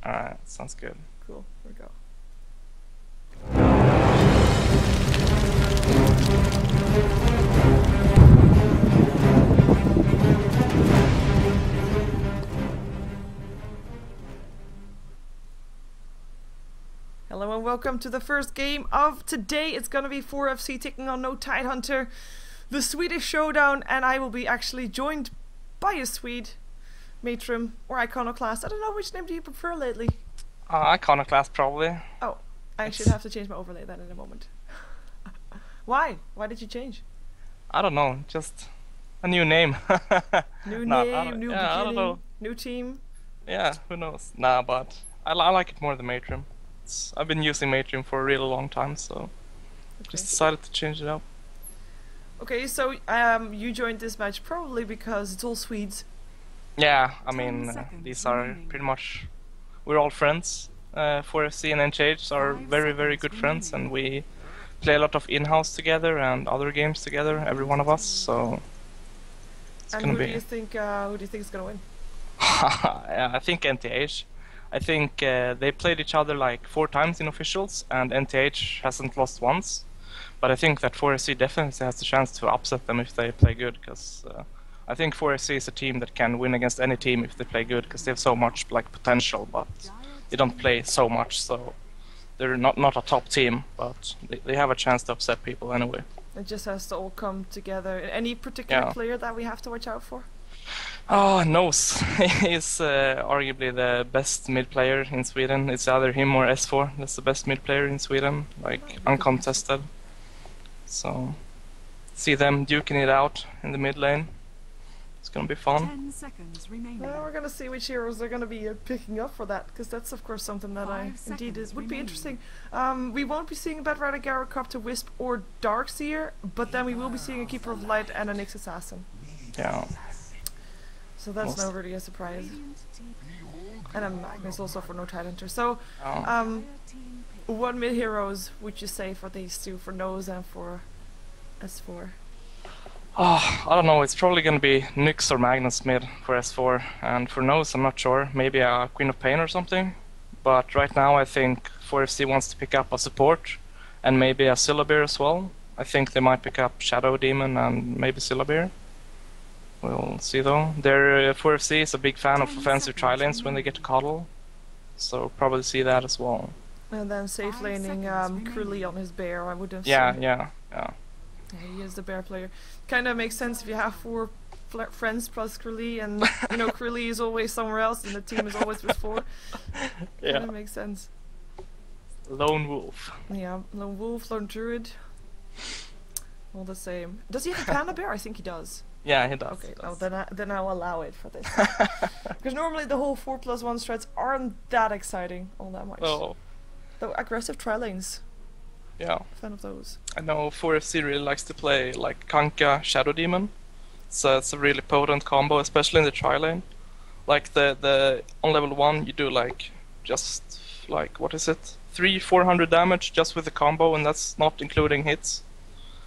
Alright, sounds good. Cool, here we go. Hello and welcome to the first game of today. It's gonna be 4FC taking on No Tidehunter, the Swedish showdown, and I will be actually joined by a Swede, Matrim or Iconoclast. I don't know, which name do you prefer lately? Iconoclast probably. Oh, I should have to change my overlay then in a moment. Why? Why did you change? I don't know, just a new name. New Nah, name, new I don't know. beginning, new team. Yeah, who knows? Nah, but I like it more than Matrim. I've been using Matrim for a really long time, so just decided to change it up. Okay, so you joined this match probably because it's all Swedes. Yeah, I mean, these are pretty much, we're all friends. 4FC and NTH are very, very good friends, and we play a lot of in-house together and other games together, every one of us, so it's and gonna who be... do you think is gonna win? Yeah, I think NTH. I think they played each other like 4 times in officials, and NTH hasn't lost once. But I think that 4FC definitely has the chance to upset them if they play good, because I think 4FC is a team that can win against any team if they play good, because they have so much like potential, but they don't play so much, so they're not a top team, but they have a chance to upset people anyway. It just has to all come together. Any particular player that we have to watch out for? Oh, Nose. He's arguably the best mid player in Sweden. It's either him or S4. That's the best mid player in Sweden, like uncontested. So, see them duking it out in the mid lane. It's gonna be fun. 10 seconds remaining. Well, we're gonna see which heroes they're gonna be picking up for that, because that's of course something that would be interesting. We won't be seeing a Batrider, Gyrocopter, Wisp, or Darkseer, but then we will be seeing a Keeper of Light and a Nyx Assassin. Yeah. So that's not really a surprise. And a Magnus also for No Tidehunter. So, what mid heroes would you say for these two, for Nose and for S4? Oh, I don't know, it's probably gonna be Nyx or Magnus mid for S4, and for Nose I'm not sure, maybe a Queen of Pain or something. But right now I think 4FC wants to pick up a support, and maybe a Syllabear as well. I think they might pick up Shadow Demon and maybe Syllabear. We'll see though. Their 4FC is a big fan of offensive tri-lanes when they get to Coddle, so probably see that as well. And then safe laning Krully on his bear, I would have Yeah, he is the bear player. Kind of makes sense if you have 4 friends plus Krully, and you know Krully is always somewhere else and the team is always with 4. Yeah. Kind of makes sense. Lone Wolf. Yeah, Lone Wolf, Lone Druid. All the same. Does he have a panda bear? I think he does. Yeah, he does. Okay, well then I'll allow it for this. Because normally the whole 4+1 strats aren't that exciting all that much. Oh. The aggressive tri-lanes. Yeah. Fan of those. I know 4FC really likes to play like Kanka Shadow Demon. So it's a really potent combo, especially in the tri-lane. Like the on level 1 you do like just like what is it? 300-400 damage just with the combo, and that's not including hits.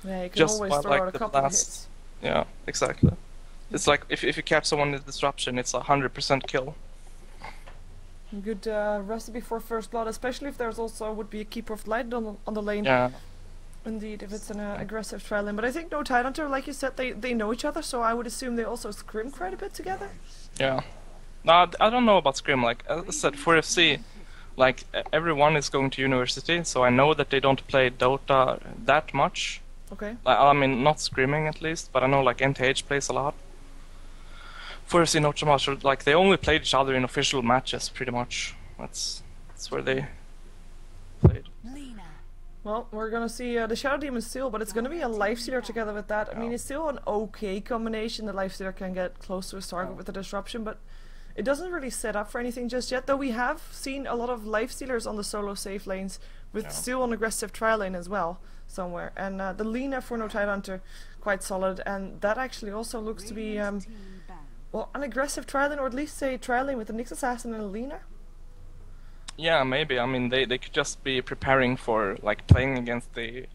Yeah, you can Just always by, throw like, out a the couple of blast. hits. Yeah, exactly. It's like if you catch someone in disruption, it's 100% kill. Good recipe for first blood, especially if there's also would be a Keeper of Light on the lane. Yeah. Indeed, if it's an aggressive tri lane. But I think No Tidehunter, like you said, they know each other, so I would assume they also scrim quite a bit together. Yeah. No, I don't know about scrim. Like as I said, 4FC, like everyone is going to university, so I know that they don't play Dota that much. Okay. I mean, not scrimming at least, but I know like NTH plays a lot. 4FC not so much. Like they only played each other in official matches, pretty much. That's where they played. Well, we're gonna see the Shadow Demon still, but it's gonna be a Lifestealer together with that. I mean, it's still an okay combination. The Lifestealer can get close to his target with the disruption, but it doesn't really set up for anything just yet. Though we have seen a lot of Lifestealers on the solo safe lanes, with still an aggressive tri-lane as well somewhere. And the Lina for No Tidehunter, quite solid, and that actually also looks to be well, an aggressive tri-lane, or at least a tri-lane with a Nyx Assassin and a Lina. Yeah, maybe. I mean, they could just be preparing for like playing against the.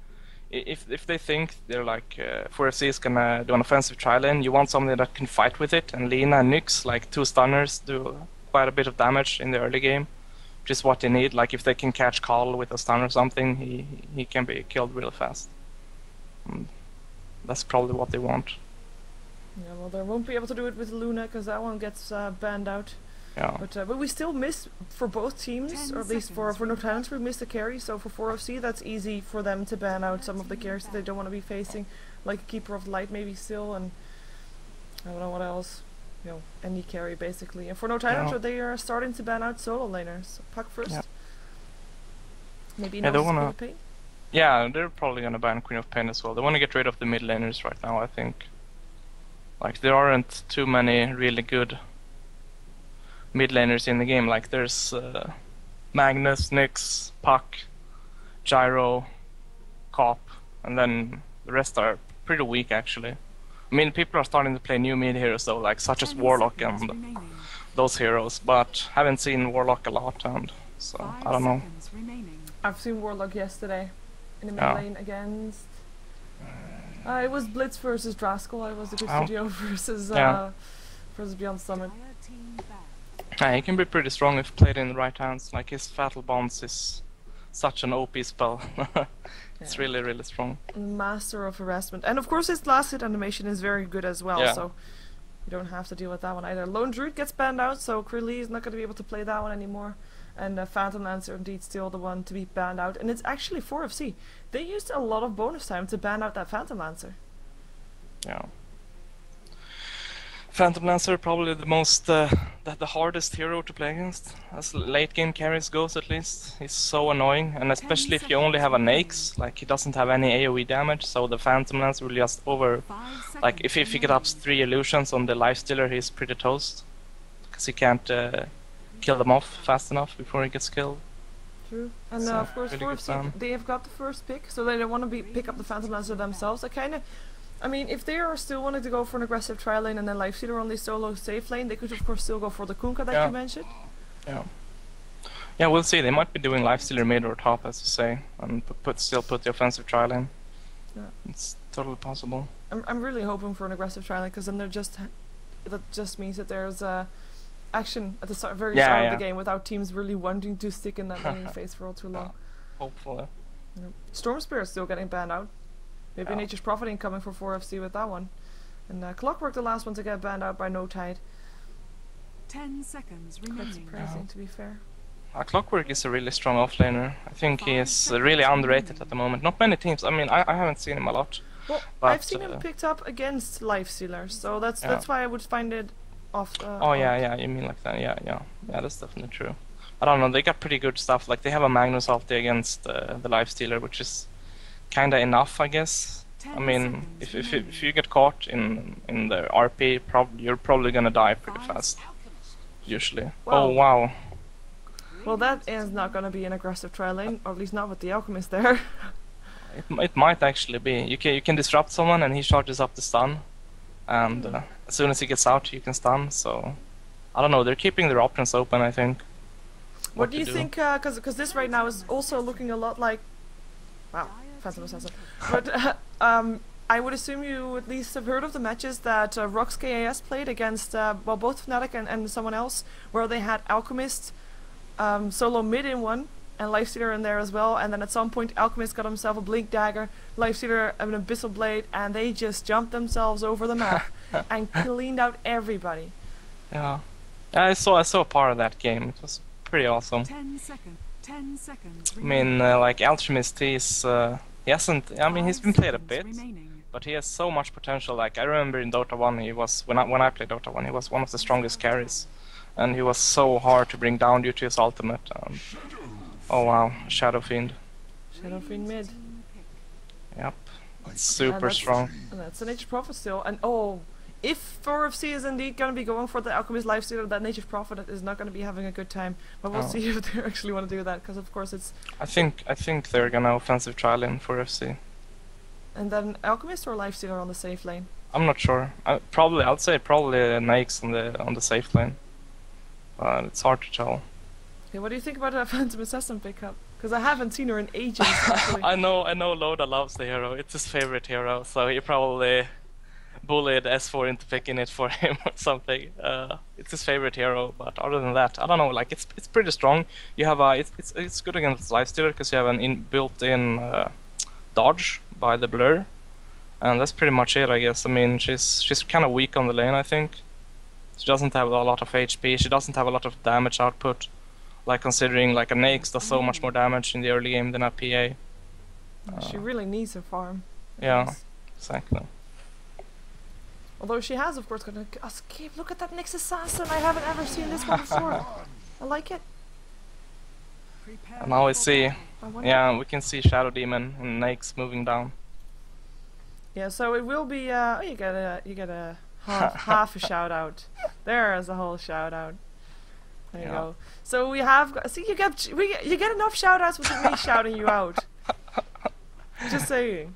If they think they're like 4FC is gonna do an offensive tri-lane, you want somebody that can fight with it, and Lina and Nyx, like 2 stunners, do quite a bit of damage in the early game. which is what they need. Like if they can catch Carl with a stun or something, he can be killed real fast. And that's probably what they want. Yeah, well, they won't be able to do it with Luna because that one gets banned out. Yeah. But we still miss for both teams, or at least for No Talents, we miss the carry. So for 4FC, that's easy for them to ban out some of the carries that they don't want to be facing, like Keeper of Light maybe still, and I don't know what else. You know, any carry basically. And for No Talents, they are starting to ban out solo laners. Puck first. Yeah. Maybe they not wanna. of Pain. Yeah, they're probably gonna ban Queen of Pain as well. They want to get rid of the mid laners right now, I think. Like there aren't too many really good mid laners in the game. Like there's Magnus, Nyx, Puck, Gyro, Cop, and then the rest are pretty weak actually. I mean, people are starting to play new mid heroes though, like such as Warlock and those heroes, but haven't seen Warlock a lot, and so I don't know. I've seen Warlock yesterday in the mid lane against. It was Blitz versus Draskell. It was a good video versus Beyond Summit. Yeah, he can be pretty strong if played in the right hands. Like his Fatal Bonds is such an OP spell. It's really, really strong. Master of Harassment. And of course his last hit animation is very good as well, so you don't have to deal with that one either. Lone Druid gets banned out, so Kree is not going to be able to play that one anymore. And Phantom Lancer indeed still the one to be banned out. And it's actually 4FC. They used a lot of bonus time to ban out that Phantom Lancer. Yeah. Phantom Lancer probably the most the hardest hero to play against, as late game carries goes at least. He's so annoying, and especially if you only have a Nyx, like he doesn't have any AoE damage, so the Phantom Lancer will just like if he gets up 3 illusions on the Lifestealer, he's pretty toast, because he can't kill them off fast enough before he gets killed. True. And of course really 4FC, they have got the first pick, so they don't want to pick up the Phantom Lancer themselves. I mean, if they are still wanting to go for an aggressive trial lane and then Lifestealer on the solo safe lane, they could of course still go for the Kunkka that you mentioned. Yeah, we'll see. They might be doing Lifestealer mid or top, as you say, and still put the offensive trial in. Yeah. It's totally possible. I'm really hoping for an aggressive trial lane, because then that just means that there's action at the very start of the game without teams really wanting to stick in that lane phase for all too long. Hopefully. Storm Spirit still getting banned out. Maybe Nature's Profiting coming for 4FC with that one. And Clockwork, the last one to get banned out by No Tide. 10 seconds remaining. Quite surprising, to be fair. Clockwork is a really strong offlaner. I think he is really underrated at the moment. Not many teams. I mean, I haven't seen him a lot. Well, but, I've seen him picked up against Lifestealer, so that's why I would find it off. Yeah, you mean like that? Yeah, that's definitely true. I don't know. They got pretty good stuff. Like they have a Magnus ulti against the Lifestealer, which is kinda enough, I guess. I mean, if you get caught in the RP, you're probably gonna die pretty fast, usually. Well, oh wow. Well, that is not gonna be an aggressive trial lane, or at least not with the Alchemist there. It might actually be. You can disrupt someone and he charges up the stun, and as soon as he gets out, you can stun. So I don't know. They're keeping their options open, I think. What do you think? Because this right now is also looking a lot like. Wow. Phantom Assassin. But I would assume you at least have heard of the matches that Rox KAS played against both Fnatic and someone else, where they had Alchemist solo mid in one and Lifestealer in there as well, and then at some point Alchemist got himself a Blink Dagger, Lifestealer an Abyssal Blade, and they just jumped themselves over the map and cleaned out everybody. Yeah, I saw a part of that game. It was pretty awesome. 10 seconds. I mean, like Alchemist, he hasn't. I mean, he's been played a bit, but he has so much potential. Like I remember in Dota 1, he was when I played Dota 1, he was one of the strongest carries, and he was so hard to bring down due to his ultimate. Oh wow, Shadow Fiend. Shadow Fiend mid. Yep, it's super strong. And that's a Nature's Prophet still. And if 4FC is indeed going to be going for the Alchemist Lifestealer, that Nature's Prophet is not going to be having a good time. But we'll see if they actually want to do that, because of course it's. I think they're gonna offensive trial in 4FC. And then Alchemist or Lifestealer on the safe lane? I'm not sure. I'd say probably Nyx on the safe lane. But it's hard to tell. Okay, what do you think about a Phantom Assassin pickup? Because I haven't seen her in ages. I know Loda loves the hero. It's his favorite hero, so he probably bullied S4 into picking it for him or something. It's his favorite hero, but other than that, I don't know. Like it's pretty strong. You have it's good against Lifestealer because you have an built-in dodge by the blur, and that's pretty much it, I guess. I mean, she's kind of weak on the lane, I think. She doesn't have a lot of HP. She doesn't have a lot of damage output. Like considering like a Naix does so much more damage in the early game than a PA. She really needs her farm. Yeah, Yes. exactly. Although she has, of course, got an escape. Look at that Nyx Assassin. I haven't ever seen this one before. I like it. Prepare And now we for see, battle. I wonder- yeah, we can see Shadow Demon and Naix moving down. Yeah, so it will be. Oh, you get a half a shout out. There is a whole shout out. There you Yeah. go. So we have. See, you get enough shout outs without me shouting you out. Just saying.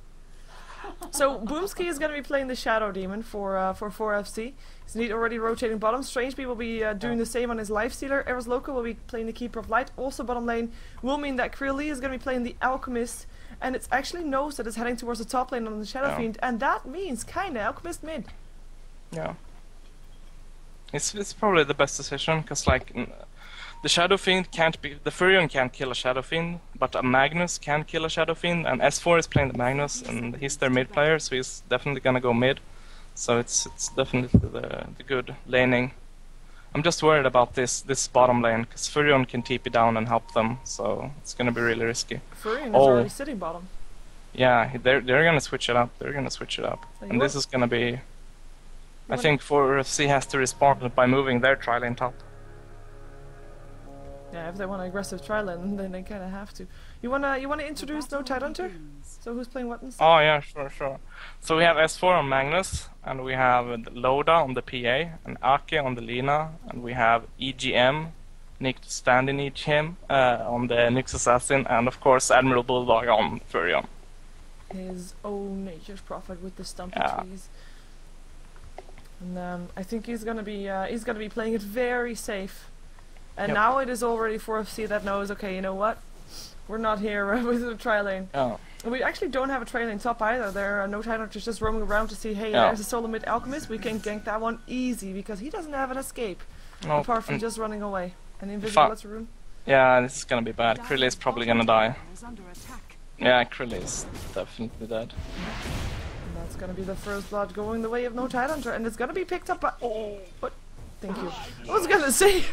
So Boomski is going to be playing the Shadow Demon for 4FC. He's indeed already rotating bottom. Strangebee will be doing the same on his Lifestealer. Eros Loco will be playing the Keeper of Light. Also bottom lane will mean that Krill Lee is going to be playing the Alchemist. And it's actually Nose that is heading towards the top lane on the Shadow Yeah. Fiend. And that means kinda Alchemist mid. Yeah. It's probably the best decision because like the Shadow Fiend can't be, the Furion can't kill a Shadow Fiend, but a Magnus can kill a Shadow Fiend, and S4 is playing the Magnus, and he's their mid player, so he's definitely gonna go mid. So it's definitely the good laning. I'm just worried about this bottom lane because Furion can TP down and help them, so it's gonna be really risky. Furion is Oh. already sitting bottom. Yeah, they're gonna switch it up. They're gonna switch it up, So you and this want- is gonna be. I wanna- think 4FC has to respond by moving their tri lane top. Yeah, if they want an aggressive tri lane, then they kinda have to. You wanna introduce The No battle Tidehunter? begins. So who's playing what and stuff? Oh yeah, sure. So we have S4 on Magnus, and we have Loda on the PA, and Ake on the Lina, and we have EGM, Nick to stand in EGM on the Nyx Assassin, and of course Admiral Bulldog on Furion. His own nature's prophet with the stumpy Yeah. trees. And I think he's gonna be playing it very safe. And Yep. now it is already 4FC that knows, okay, you know what? We're not here with the tri lane. Yeah, And we actually don't have a tri lane top either. There are no Tidehunters just roaming around to see, hey, Yeah. there's a solo mid Alchemist. We can gank that one easy because he doesn't have an escape. no, Apart from and- just running away. And Invisibility Rune. yeah, this is gonna be bad. Krillin is probably gonna die. Is under attack. Yeah, Krillin is definitely dead. And that's gonna be the first blood going the way of No Tidehunter. And it's gonna be picked up by. Oh, what? Thank you. I was gonna say.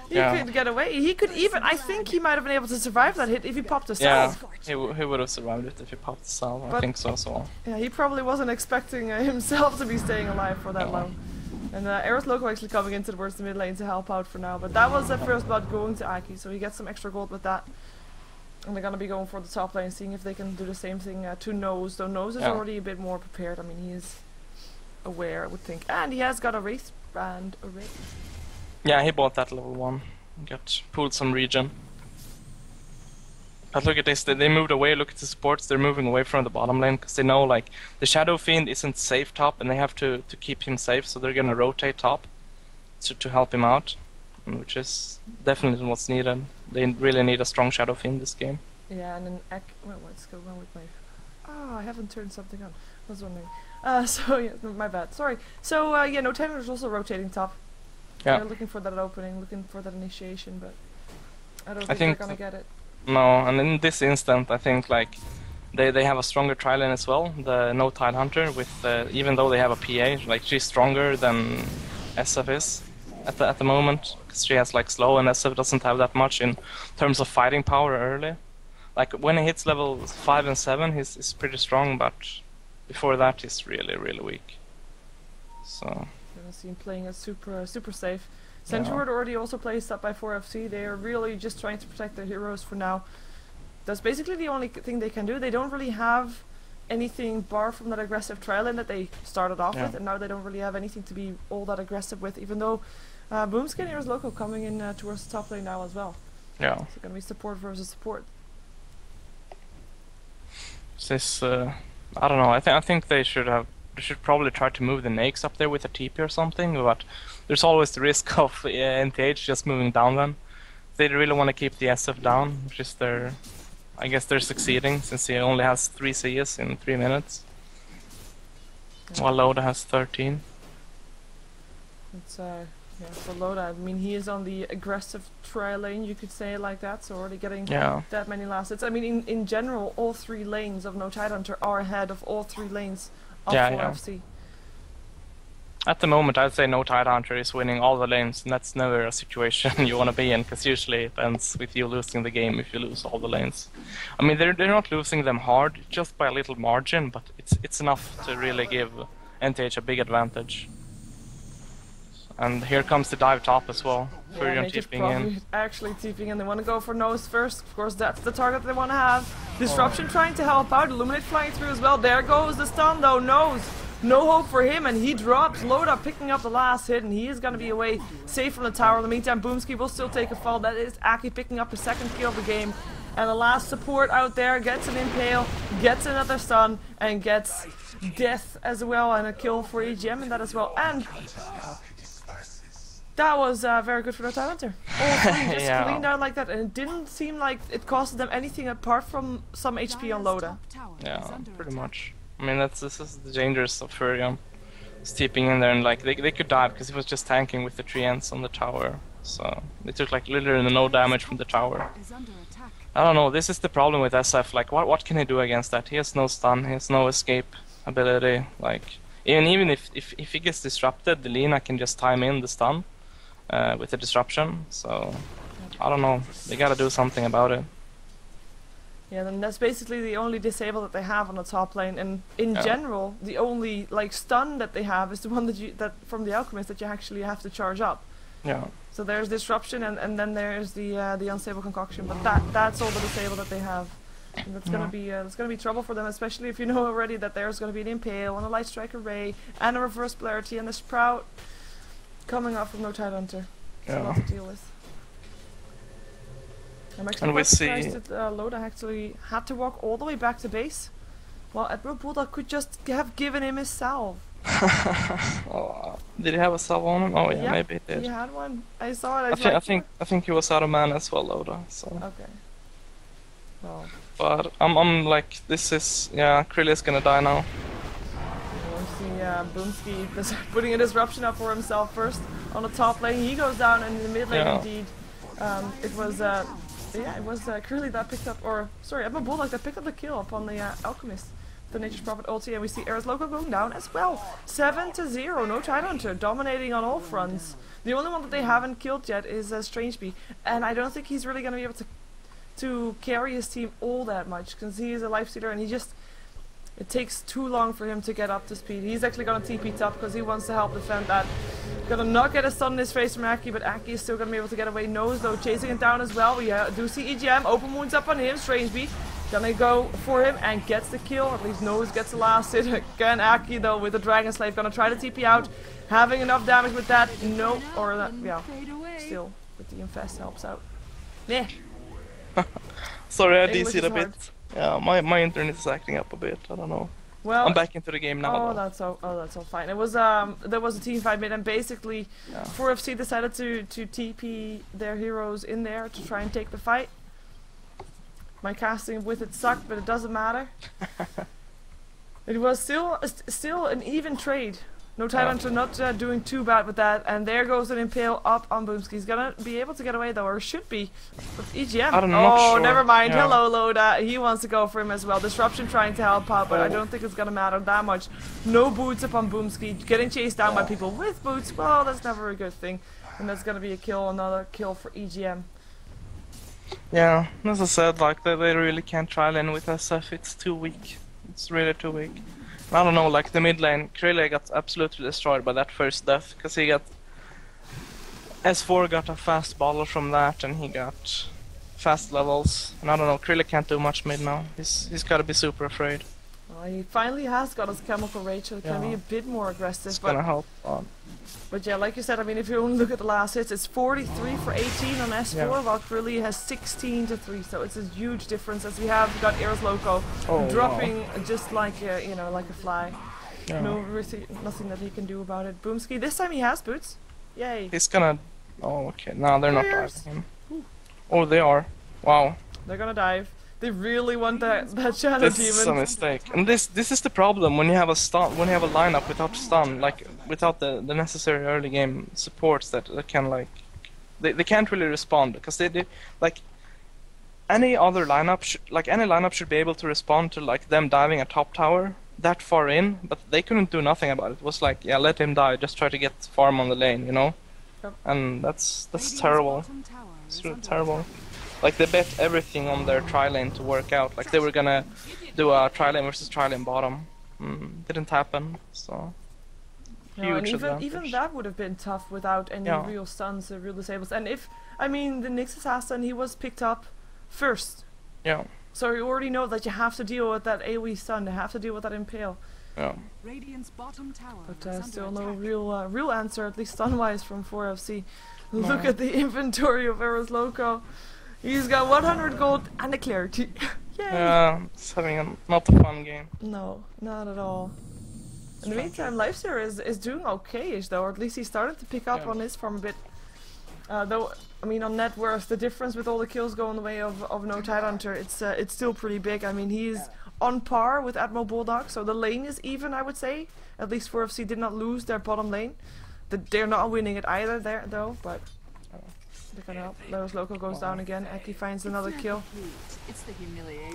He Yeah. could get away. He could even. I think he might have been able to survive that hit if he popped a Yeah, salve. he would have survived it if he popped the salve. I But- think so as well. Yeah, he probably wasn't expecting himself to be staying alive for that No. long. And Eros Loco actually coming into towards the mid lane to help out for now. But that was the first blood going to Aki, so he gets some extra gold with that. And they're gonna be going for the top lane, seeing if they can do the same thing to Nose. Though Nose is Yeah. already a bit more prepared. I mean, he is aware, I would think. And he has got a Wraith brand already. Yeah, he bought that level 1. Got pulled some regen. But look at this, they moved away, look at the supports, they're moving away from the bottom lane because they know like the Shadow Fiend isn't safe top and they have to keep him safe, so they're gonna rotate top to help him out, which is definitely what's needed. They really need a strong Shadow Fiend this game. Yeah, and then well, what's going on with my? Oh, I haven't turned something on. I was wondering. So yeah, my bad. Sorry. So yeah, No Tenor is also rotating top. Yeah. They're looking for that opening, looking for that initiation, but I don't I think, think they're gonna get it. No, and in this instant, I think like they have a stronger tri lane as well. The No Tidehunter with even though they have a PA, like she's stronger than SF is at the moment because she has like slow and SF doesn't have that much in terms of fighting power early. Like when he hits level 5 and 7, he's pretty strong, but before that he's really weak. So You're gonna see him playing it super safe. Centured already also plays up by 4FC. They are really just trying to protect their heroes for now. That's basically the only thing they can do. They don't really have anything bar from that aggressive tri lane that they started off Yeah. with, and now they don't really have anything to be all that aggressive with, even though Boomskin here is local coming in towards the top lane now as well. yeah, So gonna be support versus support. this I don't know. I think they should probably try to move the Naix up there with a TP or something, but there's always the risk of NTH just moving down then. They really want to keep the SF down, which is I guess they're succeeding since he only has 3 CS in 3 minutes. while Loda has 13. It's yeah, for Loda, I mean, he is on the aggressive try lane, you could say it like that, so already getting that many last hits. I mean, in general, all 3 lanes of No Tidehunter are ahead of all 3 lanes of 4FC. At the moment, I'd say No Tidehunter is winning all the lanes, and that's never a situation you want to be in, because usually it ends with you losing the game if you lose all the lanes. I mean, they're not losing them hard, just by a little margin, but it's enough to really give NTH a big advantage. And here comes the dive top as well. Furion TPing in. Actually TPing in. They want to go for nose first. Of course, that's the target they want to have. Disruption trying to help out. Illuminate flying through as well. There goes the stun though. Nose. No hope for him, and he drops. Loda picking up the last hit, and he is going to be away safe from the tower. In the meantime, Boomski will still take a fall. That is Aki picking up the 2nd kill of the game. And the last support out there gets an impale, gets another stun, and gets death as well, and a kill for EGM in that as well. And that was very good for the Tidehunter. All 3 just cleaned out like that, and it didn't seem like it costed them anything apart from some HP on Loda. Yeah, pretty much. I mean, this is the dangers of Furion. Steeping in there, and like they could die because he was just tanking with the 3 ends on the tower. So they took like literally no damage from the tower. I don't know, this is the problem with SF, like what can he do against that? He has no stun, he has no escape ability, like even if he gets disrupted, the Lina can just time in the stun with the disruption, so I don't know, they gotta do something about it. Yeah, then that's basically the only disable that they have on the top lane, and in general, the only like stun that they have is the one that from the Alchemist that you actually have to charge up. Yeah. So there's disruption, and then there's the unstable concoction, but that's all the disable that they have. And that's gonna be trouble for them, especially if you know already that there's gonna be an impale and a light strike array and a reverse polarity and a sprout coming up from No Tidehunter. It's a lot to deal with. I'm actually quite surprised that Loda actually had to walk all the way back to base, while Admiral Bulldog could just have given him his salve. Oh, did he have a salve on him? Oh yeah, maybe he did. He had one. I saw it. I think he was out of mana as well, Loda. So. Okay. Well. But I'm like, this is Krill is gonna die now. We see Boomski putting a disruption up for himself first on the top lane. He goes down, and in the mid lane indeed, it was Curly that picked up, or sorry, Admiral Bulldog that picked up the kill upon the Alchemist, the Nature's Prophet ulti, and we see Eris Loco going down as well. 7-0, No Tidehunter dominating on all fronts. The only one that they haven't killed yet is Strangebee, and I don't think he's really going to be able to carry his team all that much, because he is a life stealer, and it takes too long for him to get up to speed. He's actually going to TP top because he wants to help defend that. Gonna not get a stun in his face from Aki, but Aki is still gonna be able to get away. Nose though, chasing it down as well. We do see EGM, open wounds up on him. Strangebee gonna go for him and gets the kill. At least Nose gets the last hit. Again, Aki though with the Dragon Slave gonna try to TP out. Having enough damage with that. No, or that, still with the infest helps out. Yeah. Sorry, I DC'd a bit. Yeah, my internet is acting up a bit. I don't know. Well, I'm back into the game now. That's all fine. It was there was a team fight mid, and basically 4FC decided to TP their heroes in there to try and take the fight. My casting with it sucked, but it doesn't matter. It was still an even trade. No Tidehunter not doing too bad with that, and there goes an impale up on Boomski. He's gonna be able to get away though, or should be, with EGM. I'm not sure. Never mind. Yeah. Hello, Loda. He wants to go for him as well. Disruption trying to help out, but I don't think it's gonna matter that much. No boots up on Boomski. Getting chased down by people with boots. Well, that's never a good thing, and that's gonna be a kill. Another kill for EGM. Yeah, as I said, like they really can't try lane with SF. It's too weak. It's really too weak. I don't know, like the mid lane, Krille got absolutely destroyed by that first death, because he got... S4 got a fast bottle from that, and he got fast levels. And I don't know, Krille can't do much mid now. He's gotta be super afraid. Well, he finally has got his chemical rage, so he can be a bit more aggressive. It's gonna help. But yeah, like you said, I mean, if you only look at the last hits, it's 43 for 18 on S4, while Krille has 16 to 3, so it's a huge difference, as we have got Eris Loco dropping just like like a fly. Yeah. Nothing that he can do about it. Boomski, this time he has boots. Yay. He's gonna... Oh, okay. No, they're not diving him. Oh, they are. Wow. They're gonna dive. They really want that Shadow This is a Demon. mistake, and this is the problem when you have a lineup without stun, like without the necessary early game supports that can like they can't really respond because they like any other lineup any lineup should be able to respond to like them diving a top tower that far in, but they couldn't do nothing about it. It was like, yeah, let him die, just try to get farm on the lane, you know. Yep. And that's terrible. It's really terrible. Like they bet everything on their tri lane to work out. Like they were gonna do a tri lane versus tri lane bottom. Didn't happen. So No, and huge even that would have been tough without any real stuns or real disables. And if the Nyx assassin, he was picked up first. Yeah. So you already know that you have to deal with that AoE stun. You have to deal with that impale. Yeah. Radiant's bottom tower But still no real answer, at least stun-wise, from 4FC. Look at the inventory of Eros Loco. He's got 100 gold and a clarity. Yay! Yeah, it's having not a fun game. No, not at all. In the meantime, Lifesteer is doing okay-ish though, or at least he's starting to pick up on his farm a bit. Though, I mean, on net worth, the difference with all the kills going the way of no Tidehunter, it's still pretty big. I mean, he's on par with Admiral Bulldog, so the lane is even, I would say. At least 4FC did not lose their bottom lane. They're not winning it either there, though, but they're gonna help. Eros Loco goes down again. Eki finds another kill.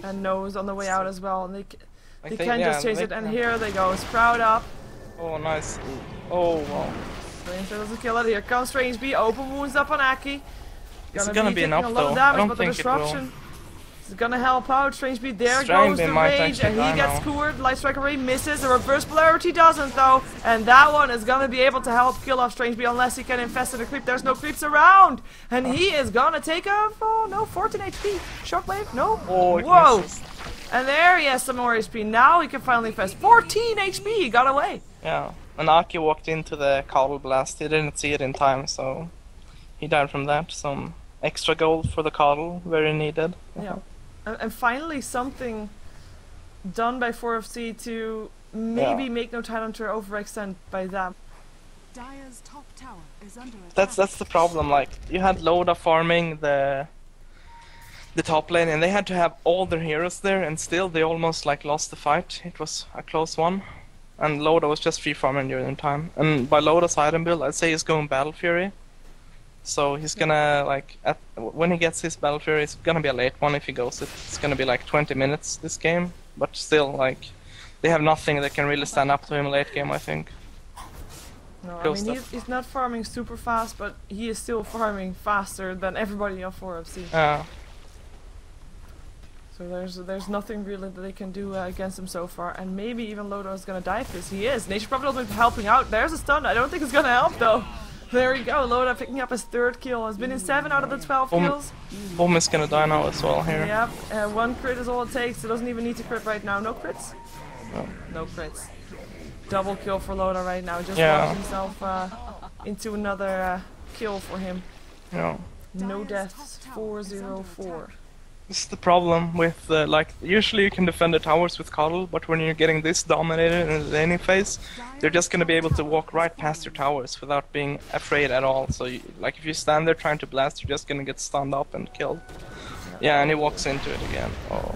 And Noah's on the way out as well, and they can just chase it, and here they go. Sprout up. Oh, nice. Oh, wow. Strange does a kill it. Here comes Strange B. Open wounds up on Aki. Is it gonna be enough a lot though? of damage, I don't but the think it will. disruption is gonna help out. Strange B, there Strange goes B the might range, actually and he die gets now. skewered. Light Striker Ray misses. The reverse polarity doesn't though, and that one is gonna be able to help kill off Strange B unless he can infest in a creep. There's no creeps around, and he is gonna take a 14 HP. Shockwave, no. Oh, it whoa! misses. And there he has some more HP. Now he can finally infest. 14 HP. He got away. Yeah, and Aki walked into the Coddle Blast. He didn't see it in time, so he died from that. Some extra gold for the Coddle, very needed. Yeah. And finally something done by 4FC to maybe make no Tidehunter overextend by that. Dire's top tower is under attack. That's the problem. Like you had Loda farming the top lane, and they had to have all their heroes there, and still they almost like lost the fight. It was a close one, and Loda was just free farming during the time. And by Loda's item build, I'd say he's going Battle Fury. So he's gonna like when he gets his Battle Fury, it's gonna be a late one if he goes it. It's gonna be like 20 minutes this game, but still like they have nothing that can really stand up to him late game, I think. No, I mean he's not farming super fast, but he is still farming faster than everybody on 4FC. So there's nothing really that they can do against him so far, and maybe even Loda is gonna die for this. He is. Nature Prophet ultimate helping out. There's a stun. I don't think it's gonna help though. There we go. Loda picking up his 3rd kill. Has been in 7 out of the 12 kills. Bomb is gonna die now as well here. Yep. 1 crit is all it takes. It doesn't even need to crit right now. No crits. No crits. Double kill for Loda right now. Just launched himself into another kill for him. Yeah. No deaths. 404. This is the problem with like usually you can defend the towers with Coddle, but when you're getting this dominated in the laning phase, they're just gonna be able to walk right past your towers without being afraid at all. So like if you stand there trying to blast, you're just gonna get stunned up and killed. Yeah, and he walks into it again. Oh.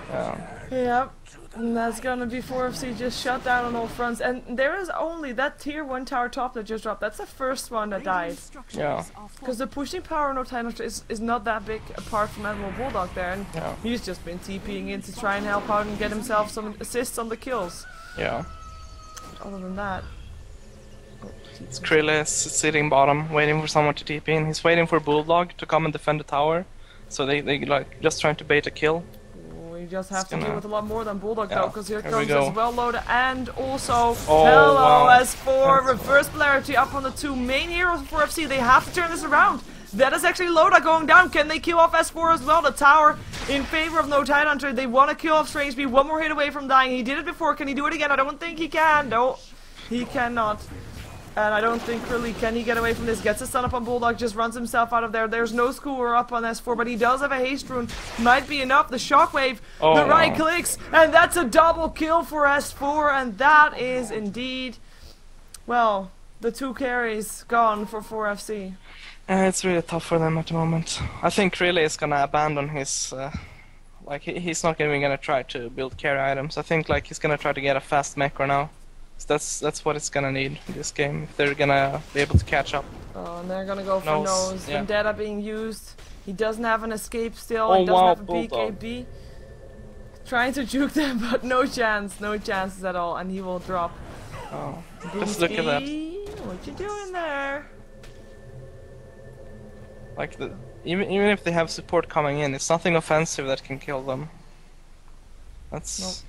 Yeah. Yep. And that's gonna be 4FC just shut down on all fronts. And there is only that tier 1 tower top that just dropped. That's the first one that died. Yeah. Because the pushing power of no Tidehunter is not that big apart from Admiral Bulldog there. And he's just been TPing in to try and help out and get himself some assists on the kills. Yeah. Other than that. It's Krillus sitting bottom, waiting for someone to TP in. He's waiting for Bulldog to come and defend the tower. So they like just trying to bait a kill. You just have to deal with a lot more than Bulldog though, because here comes we as well Loda and also wow. S4 reverse polarity up on the 2 main heroes for FC. They have to turn this around. That is actually Loda going down. Can they kill off S4 as well? The tower in favor of no Tidehunter. They want to kill off Strange B. 1 more hit away from dying. He did it before. Can he do it again? I don't think he can. No, he cannot. And I don't think really can he get away from this. Gets a stun up on Bulldog, just runs himself out of there. There's no skewer up on S4, but he does have a haste rune. Might be enough. The shockwave, the right clicks, and that's a double kill for S4, and that is indeed, well, the 2 carries gone for 4FC. It's really tough for them at the moment. I think really is gonna abandon his like he's not even gonna try to build carry items. I think like he's gonna try to get a fast mecha now. So that's what it's gonna need in this game if they're gonna be able to catch up. Oh, and they're gonna go for Nose, nose. yeah. Vendetta being used. He doesn't have an escape still. Oh, He doesn't wow, have a Bulldog. BKB. Trying to juke them, but no chance. No chances at all. And he will drop. Oh, just look at that. Boomski, what you doing there? Like even if they have support coming in, it's nothing offensive that can kill them. That's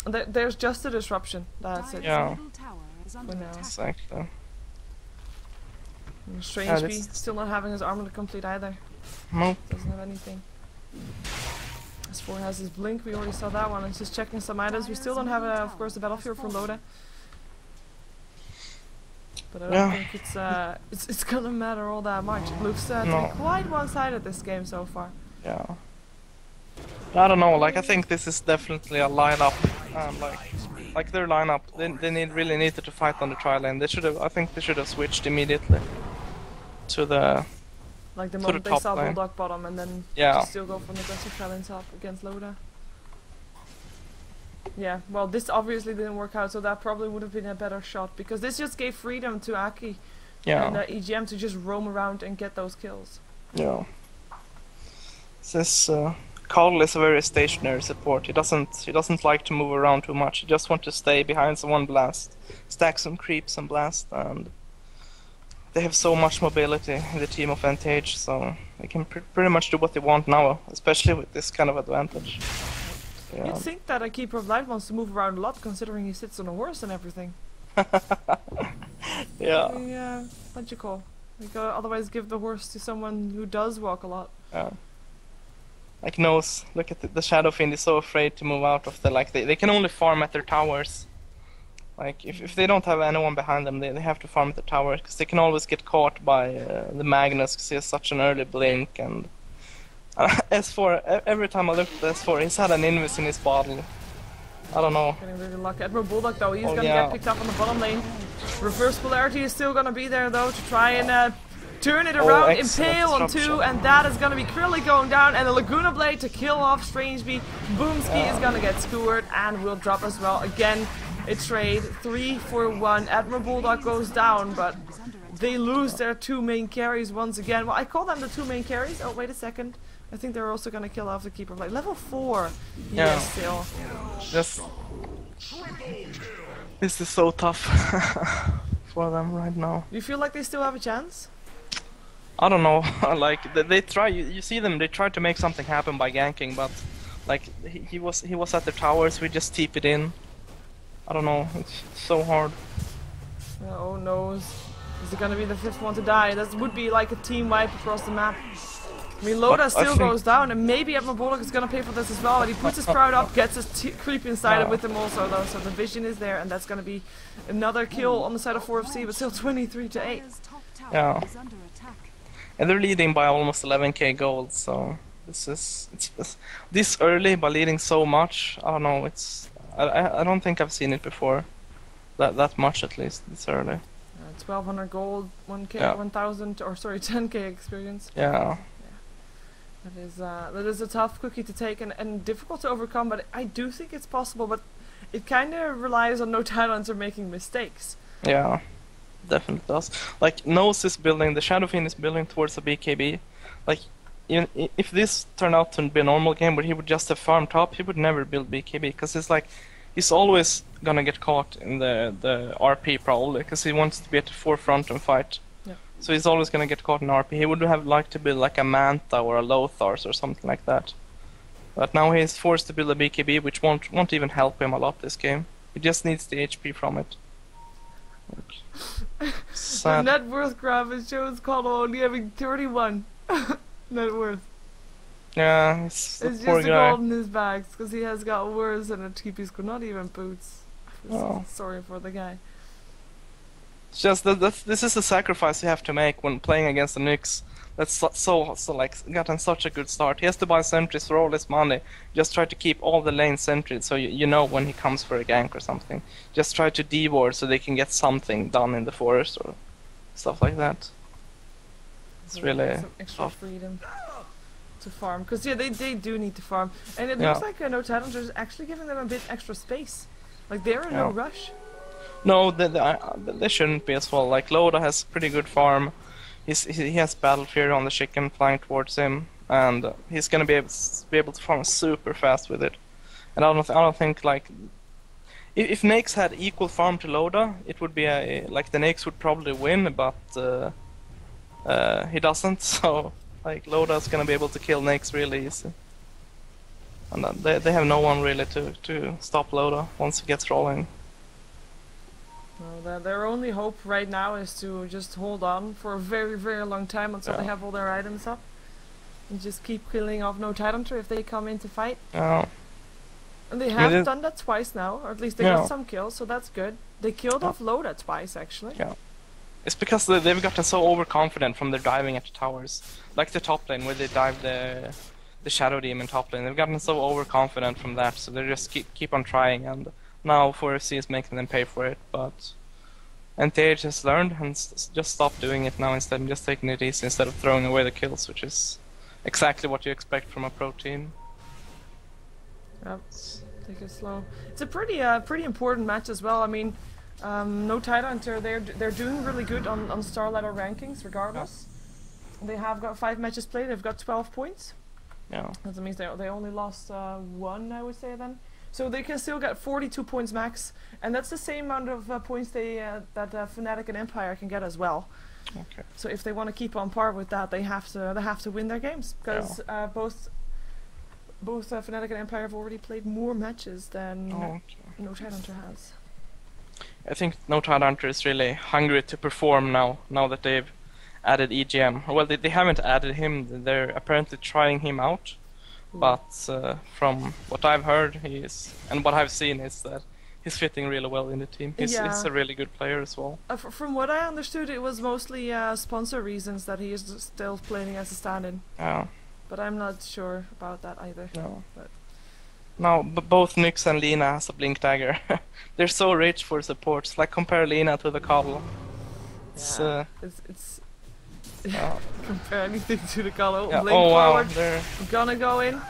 There's just a disruption. That's it. Yeah. Middle tower is under For now. attack. exactly. And Strange Yeah, Bee this- still not having his armor complete either. Nope. Doesn't have anything. S4 has his blink. We already saw that one. And just checking some items. We still don't have, of course, the battlefield for Loda. But I don't Yeah. think it's gonna matter all that much. It looks to No. be quite one-sided this game so far. Yeah. I don't know. Like I think this is definitely a lineup. Like their lineup, they really needed to fight on the tri lane. They should have. I think they should have switched immediately to the. Like the To moment the they top saw lane. Bulldog bottom and then Yeah. still go for an aggressive challenge top against Loda. Yeah, well this obviously didn't work out, so that probably would have been a better shot because this just gave freedom to Aki Yeah. and EGM to just roam around and get those kills. Yeah. This Carl is a very stationary support. He doesn't like to move around too much. He just wants to stay behind someone blast, stack some creeps and blast, and they have so much mobility in the team of NTH, so they can pretty much do what they want now, especially with this kind of advantage. Yeah. You'd think that a Keeper of Light wants to move around a lot considering he sits on a horse and everything. Yeah. Yeah, what you call? Like, otherwise give the horse to someone who does walk a lot. Yeah. Like Nose, look at the Shadow Fiend is so afraid to move out of the they can only farm at their towers. Like if they don't have anyone behind them, they have to farm at the tower because they can always get caught by the Magnus because he has such an early blink and S4 every time I look at S4 he's had an invis in his bottle. I don't know. Getting really lucky. Admiral Bulldog though, he's Oh, gonna yeah. get picked up on the bottom lane. Reverse polarity is still gonna be there though to try and turn it Oh, around, excellent impale on disruption. 2, and that is gonna be Krilly going down, and the Laguna Blade to kill off Strangebee. Boomski is gonna get skewered and will drop as well. Again, a trade 3 for 1. Admiral Bulldog goes down, but they lose their 2 main carries once again. Well, I call them the 2 main carries. Oh, wait a second. I think they're also gonna kill off the Keeper of Light. Level 4. Yeah. Yes, still. Just this is so tough for them right now. Do you feel like they still have a chance? I don't know, like they try. You see them. They try to make something happen by ganking, but like he was at the towers. We just TP it in. I don't know. It's so hard. Oh no, is it gonna be the 5th one to die? That would be like a team wipe across the map. I mean, Loda But I still think- goes down, and maybe Admiral Bullock is gonna pay for this as well. But he puts his Sprout up, gets his creep inside it with him also, though. So the vision is there, and that's gonna be another kill on the side of 4FC, but still 23 to 8. Dire's top tower Yeah. is under attack. And they're leading by almost 11k gold. So it's this early by leading so much. I don't know. I don't think I've seen it before. That much at least. This early. 1200 gold, 1k, Yeah. 1000, or sorry, 10k experience. Yeah. That is a tough cookie to take and difficult to overcome, but I do think it's possible. But it kind of relies on no talents or making mistakes. Yeah. Definitely does. Like Nose is building. The Shadow Fiend is building towards a BKB. Like even if this turned out to be a normal game where he would just have farmed top, he would never build BKB because it's like he's always gonna get caught in the RP probably because he wants to be at the forefront and fight. Yeah. So he's always gonna get caught in RP. He would have liked to build like a Manta or a Lothars or something like that. But now he is forced to build a BKB, which won't even help him a lot this game. He just needs the HP from it. The Sad. net worth graph shows Connell only having 31 net worth. Yeah, it's a It's poor just a guy. gold in his bags because he has got worse than a TP score, not even boots. Oh. Sorry for the guy. It's just that this is a sacrifice you have to make when playing against the Knicks. That's so like gotten such a good start. He has to buy sentries for all his money. Just try to keep all the lanes sentries so you know when he comes for a gank or something. Just try to D-ward so they can get something done in the forest or stuff like that. It's really some extra tough. freedom to farm, because yeah, they do need to farm, and it Yeah. looks like No Challenger is actually giving them a bit extra space. Like they're in no Yeah. rush. No, they shouldn't be as well. Like Loda has pretty good farm. He has Battle Fury on the chicken flying towards him, and he's gonna be able to farm super fast with it. And I don't think like if Nakes had equal farm to Loda, it would be like the Nakes would probably win, but he doesn't. So like Loda's gonna be able to kill Nakes really easy, and they have no one really to stop Loda once he gets rolling. Well, their only hope right now is to just hold on for a very, very long time until they have all their items up. And just keep killing off No Tyrantry if they come in to fight. Yeah. And they have done that twice now, or at least they got some kills, so that's good. They killed off Loda twice, actually. Yeah. It's because they've gotten so overconfident from their diving at the towers. Like the top lane, where they dive the Shadow Demon top lane. They've gotten so overconfident from that, so they just keep on trying, and now 4FC is making them pay for it, but NTH has learned and just stopped doing it now instead, and just taking it easy instead of throwing away the kills, which is exactly what you expect from a pro team. Yep, take it slow. It's a pretty important match as well. I mean, No Tidehunter, they're doing really good on StarLadder rankings regardless. Yeah. They have got 5 matches played. They've got 12 points. Yeah. That means they only lost 1, I would say then. So they can still get 42 points max, and that's the same amount of points that Fnatic and Empire can get as well. Okay. So if they want to keep on par with that, they have to win their games, because both Fnatic and Empire have already played more matches than No Tidehunter has. I think No Tidehunter is really hungry to perform now that they've added EGM. Well, they haven't added him. They're apparently trying him out. But from what I've heard, and what I've seen is that he's fitting really well in the team. He's a really good player as well. From what I understood, it was mostly sponsor reasons that he is still playing as a stand-in. Yeah. But I'm not sure about that either. No. But no, both Nyx and Lina has a Blink Dagger. They're so rich for supports. Like compare Lina to the Cobble. It's compare anything to the Colo. Yeah. Blink Wow, forward. Gonna go in.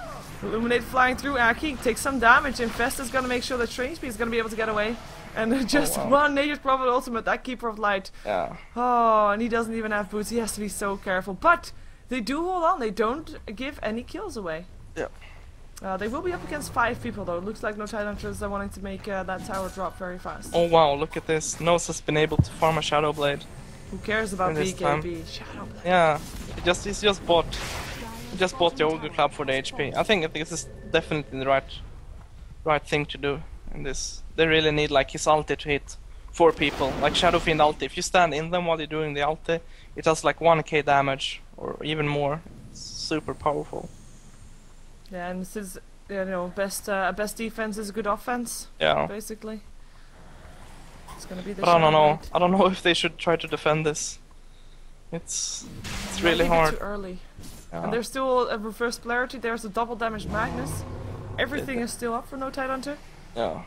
Illuminate flying through. Aki takes some damage. Infest is gonna make sure that Strange Bee is gonna be able to get away. And just one Nature's Prophet ultimate, that Keeper of Light. Yeah. Oh, and he doesn't even have boots. He has to be so careful. But they do hold on. They don't give any kills away. Yeah. They will be up against 5 people though. It looks like No Tidehunters are wanting to make that tower drop very fast. Oh wow, look at this. Nose has been able to farm a Shadow Blade. Who cares about BKB? Shadow Blade. Yeah. He's just bought the Ogre Club for the HP. I think this is definitely the right thing to do in this. They really need like his ulti to hit 4 people. Like Shadow Fiend ulti. If you stand in them while you're doing the ulti, it does like 1k damage or even more. It's super powerful. Yeah, and this is, you know, best defense is good offense. Yeah. Basically. It's gonna be the But I don't know. Blade. I don't know if they should try to defend this. It's really hard. Too early. Yeah. And there's still a reverse polarity. There's a double damage Magnus. Everything is still up for No Tidehunter. Yeah.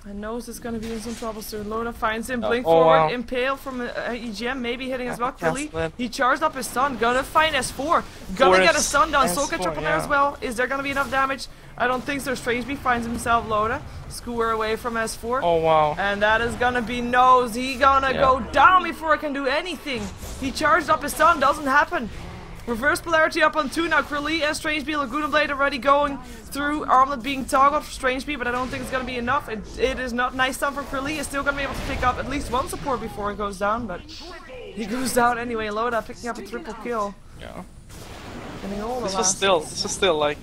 And Nose is gonna be in some trouble soon. Loda finds him, Oh, blink forward, impale from EGM, maybe hitting as well. Curly. He charged up his stun, gonna find S4, gonna get a stun down. Soul Catcher up on there as well. Is there gonna be enough damage? I don't think so. Strangebee finds himself Loda. Skewer away from S4. Oh wow. And that is gonna be Nose. He gonna go down before I can do anything. He charged up his stun, doesn't happen. Reverse polarity up on 2 now. Krillin and Strangebee, Laguna Blade already going through. Armlet being toggled for Strangebee, but I don't think it's gonna be enough. It is not nice stun for Krillin. Is still gonna be able to pick up at least 1 support before it goes down, but he goes down anyway. Loda picking up a triple kill. Yeah. Getting all the This was still like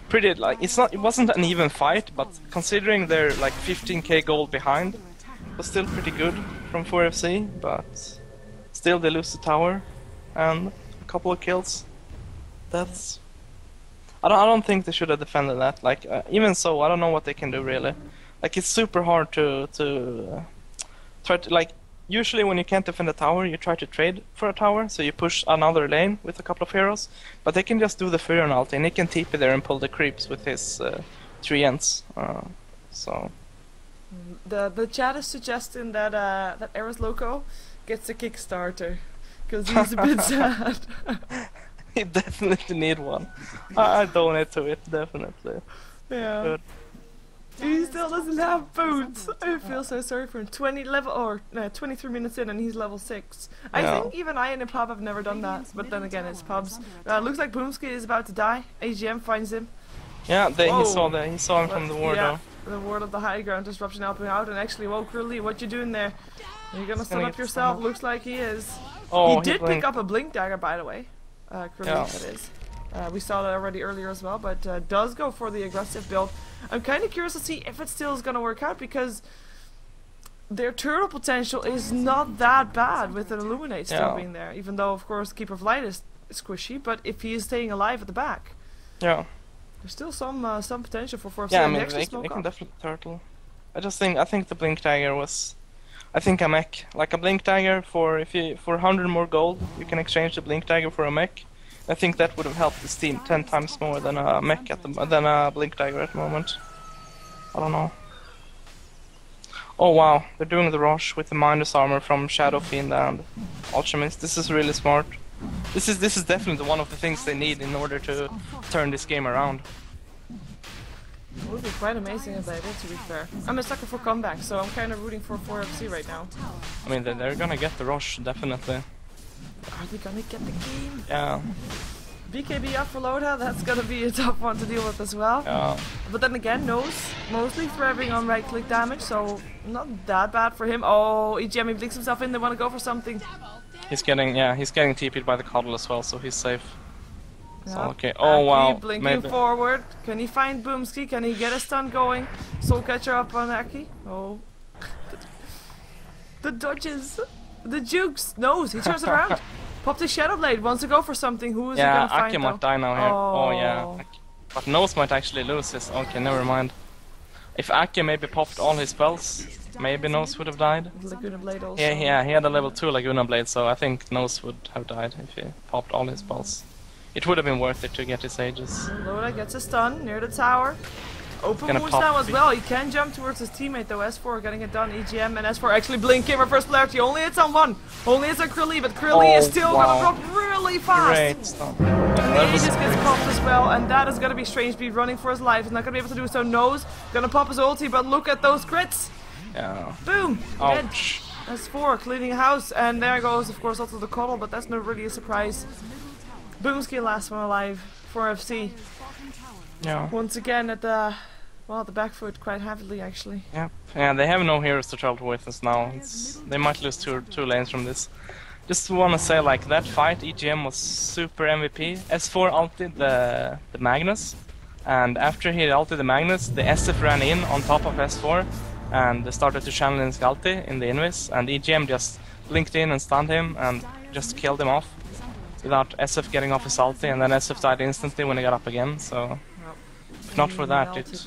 pretty like it wasn't an even fight, but considering they're like 15k gold behind, it was still pretty good from 4FC, but still they lose the tower and a couple of kills. That's I don't think they should have defended that. Like even so, I don't know what they can do really. Like it's super hard to try to like. Usually when you can't defend a tower, you try to trade for a tower, so you push another lane with a couple of heroes. But they can just do the Furion ulti, and he can TP there and pull the creeps with his 3 ents. So The chat is suggesting that that Eris Loco gets a Kickstarter because he's a bit sad. He definitely need one. I donate to it, definitely. Yeah. Good. He still doesn't have boots. I feel so sorry for him. 23 minutes in and he's level 6. I Yeah. think even I and a pub have never done that. But then again, it's pubs. Looks like Boomski is about to die. AGM finds him. Yeah, he Whoa. saw him from the ward Yeah, though. the ward of the high ground disruption helping out. And actually, whoa, Curly, what you doing there? Are you gonna stun gonna up get yourself? stunned. Looks like he is. Oh, he did pick blinked. up a blink dagger, by the way. Curly, Yeah. that is. We saw that already earlier as well, but does go for the aggressive build. I'm kind of curious to see if it still is going to work out because their turtle potential is not that bad with an Illuminate still Yeah. being there. Even though, of course, Keeper of Light is squishy, but if he is staying alive at the back, Yeah. there's still some potential for 4 Yeah, I and mean, they actually they smoke can off. definitely turtle. I think the blink dagger was. I think a mech, like a blink dagger for for 100 more gold, you can exchange the blink dagger for a mech. I think that would have helped this team 10 times more than a mech than a blink dagger at the moment. I don't know. Oh wow, they're doing the rush with the minus armor from Shadow Fiend and Alchemist. This is really smart. This is definitely one of the things they need in order to turn this game around. It would be quite amazing if they did, to be fair. I'm a sucker for comeback, so I'm kind of rooting for 4FC right now. I mean, they're gonna get the rush, definitely. Are they gonna get the game? Yeah, BKB up for Loda, that's gonna be a tough one to deal with as well. yeah. But then again, Nose mostly thriving on right click damage, so not that bad for him. Oh, EGM, he blinks himself in, they want to go for something. He's getting TP'd by the Coddle as well, so he's safe. So, Yeah. okay. Oh wow, Aki blinking maybe. forward. Can he find Boomski? Can he get a stun going? Soul Catcher up on Aki. Oh. The dodges. The jukes. Nose, he turns it around. Pop the Shadow Blade, wants to go for something. Who is he Yeah, gonna find Aki though? might die now here. Oh, yeah. Oh. But Nose might actually lose his. Okay, never mind. If Aki maybe popped all his spells, maybe Nose would have died. Laguna Blade also. Yeah, he had a level 2 Laguna Blade, so I think Nose would have died if he popped all his spells. It would have been worth it to get his Aegis. Loda gets a stun near the tower. Open Gonna wounds pop now as the- well. He can jump towards his teammate though. S4 getting it done. EGM and S4 actually blinking for first polarity. Only hits on one. Only hits on Krilly, but Krilly is Oh, still wow. gonna drop really fast. Great stun. And the That was Aegis gets great. popped as well, and that is gonna be Strange Beat running for his life. He's not gonna be able to do so. Nose gonna pop his ulti, but look at those crits. Yeah. Boom. Dead. Ouch. S4 cleaning house, and there goes of course also the Coddle, but that's not really a surprise. Boomski last one alive for FC. Yeah. Once again at the back foot quite heavily actually. Yep. Yeah, they have no heroes to travel with us now. They might lose two lanes from this. Just wanna say, like, that fight, EGM was super MVP. S4 ulted the Magnus, and after he ulted the Magnus, the SF ran in on top of S4 and they started to channel in Skalti in the Invis, and EGM just blinked in and stunned him and just killed him off without SF getting off his ulti, and then SF died instantly when he got up again, so if not for that, it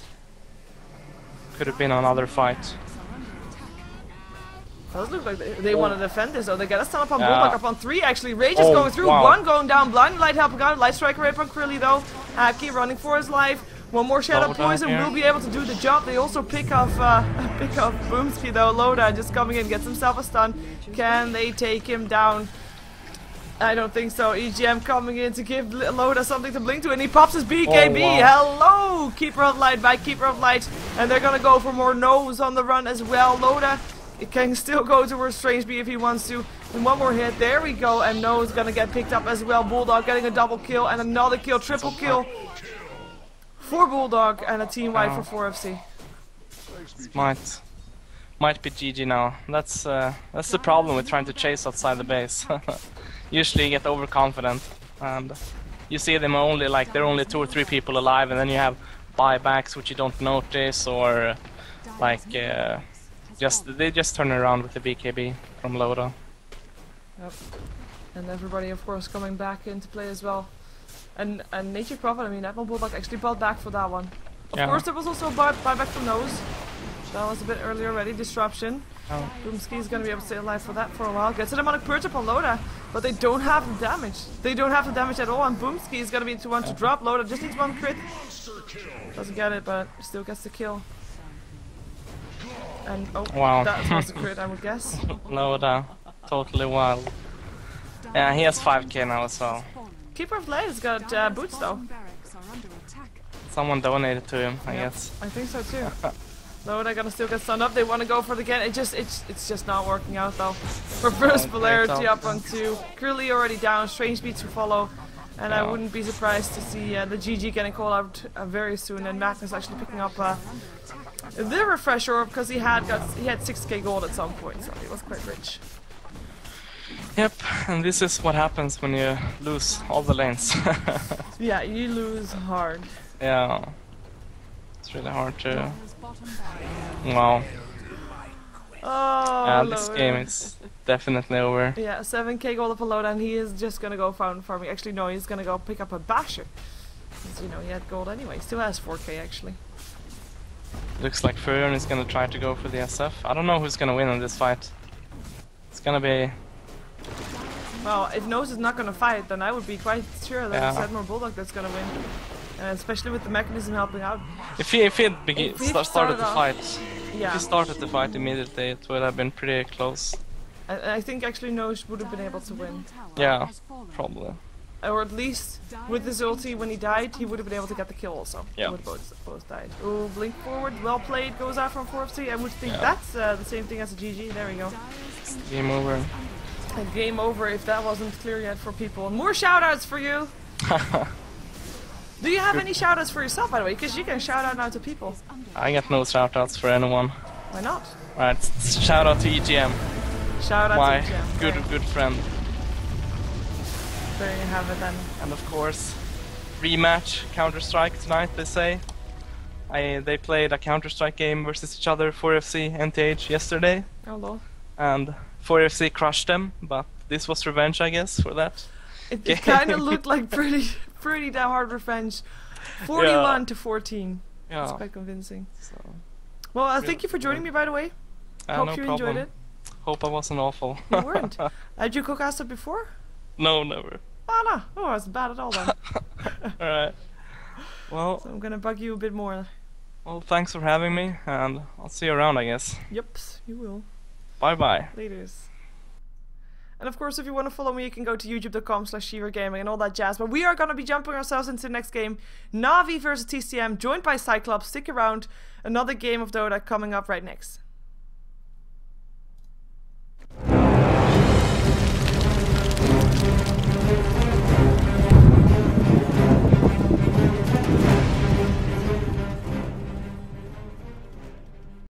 could have been another fight. Does look like they want to defend this though. They get a stun up on Yeah. Bulldog up on 3 actually. Rage is Oh, going through. wow. One going down. Blind Light helping out. Light Striker right on Krilly though. Aki running for his life. One more Shadow Loda Poison here. will be able to do the job. They also pick off Boomski though. Loda just coming in, gets himself a stun. Can they take him down? I don't think so. EGM coming in to give Loda something to blink to, and he pops his BKB. Oh, wow. Hello, Keeper of Light by Keeper of Light, and they're gonna go for more Nose on the run as well. Loda, it can still go towards Strange B if he wants to. And one more hit, there we go, and Nose gonna get picked up as well. Bulldog getting a double kill and another kill, triple kill for Bulldog and a team wipe for 4FC. Might be GG now. That's the problem with trying to chase outside the base. Usually you get overconfident, and you see them only like there are only 2 or 3 people alive, and then you have buybacks which you don't notice, or like they just turn around with the BKB from Loda. Yep. And everybody of course coming back into play as well. And Nature Prophet, I mean Admiral Bulldog actually bought back for that one. Of Yeah. course there was also buyback from Nose. That was a bit earlier already, disruption. Oh. Boomski is gonna be able to stay alive for that for a while. Gets a demonic purge up on Loda, but they don't have the damage. They don't have the damage at all, and Boomski is gonna be the one to drop. Loda just needs one crit. Doesn't get it, but still gets the kill. And oh, Wow. that was a crit, I would guess. No, totally wild. Yeah, he has 5k now as well. Keeper of Light has got boots though. Barracks are under attack. Someone donated to him, I Yep, guess. I think so too. No, they're gonna still get stunned up. They want to go for it again. It's just not working out though. Reverse polarity up on 2. Curly already down. Strange beats to follow. And I wouldn't be surprised to see the GG getting called out very soon. And Magnus actually picking up the refresher because he had 6k gold at some point, so he was quite rich. Yep, and this is what happens when you lose all the lanes. Yeah, you lose hard. Yeah. It's really hard to... Dire's bottom barracks. Wow. Oh, Yeah, this game is definitely over. Yeah, 7k gold up a load, and he is just gonna go farming. Actually, no, he's gonna go pick up a basher. Because, you know, he had gold anyway. Still has 4k actually. Looks like Furion is gonna try to go for the SF. I don't know who's gonna win in this fight. It's gonna be... Well, if Nose is not gonna fight, then I would be quite sure that it's Yeah. Sedmore Bulldog that's gonna win. Especially with the mechanism helping out. If he had started the off- fight, if Yeah, he started the fight immediately, it would have been pretty close. I think actually Nose would have been able to win. Yeah, Has fallen. probably. Or at least with his ulti when he died, he would have been able to get the kill also. Yeah. Would both died. Oh, blink forward, well played, goes out from 4FC. I would think Yeah. that's the same thing as a GG. There we go. Game over. And game over if that wasn't clear yet for people. More shoutouts for you! Do you have any shoutouts for yourself, by the way? Because you can shout out now to people. I got no shoutouts for anyone. Why not? Alright, shout out to EGM, Shout out my to Jam. good friend. There you have it then. And of course, rematch Counter-Strike tonight, they say. They played a Counter-Strike game versus each other, 4FC, NTH, yesterday. Oh lol. And 4FC crushed them, but this was revenge, I guess, for that. It kind of looked like pretty damn hard revenge. 41 to 14. That's Yeah. quite convincing. So, Well, thank you for joining me, by the way. Hope no you problem. enjoyed it. Hope I wasn't awful. You weren't. Had you co-casted before? No, never. Oh no, oh, it wasn't bad at all then. Alright. Well, So I'm gonna bug you a bit more. thanks for having me, and I'll see you around, I guess. Yep, you will. Bye-bye. Laters. And of course, if you want to follow me, you can go to youtube.com/SheeverGaming and all that jazz. But we are going to be jumping ourselves into the next game. Na'Vi versus TCM, joined by Cyclops. Stick around. Another game of Dota coming up right next.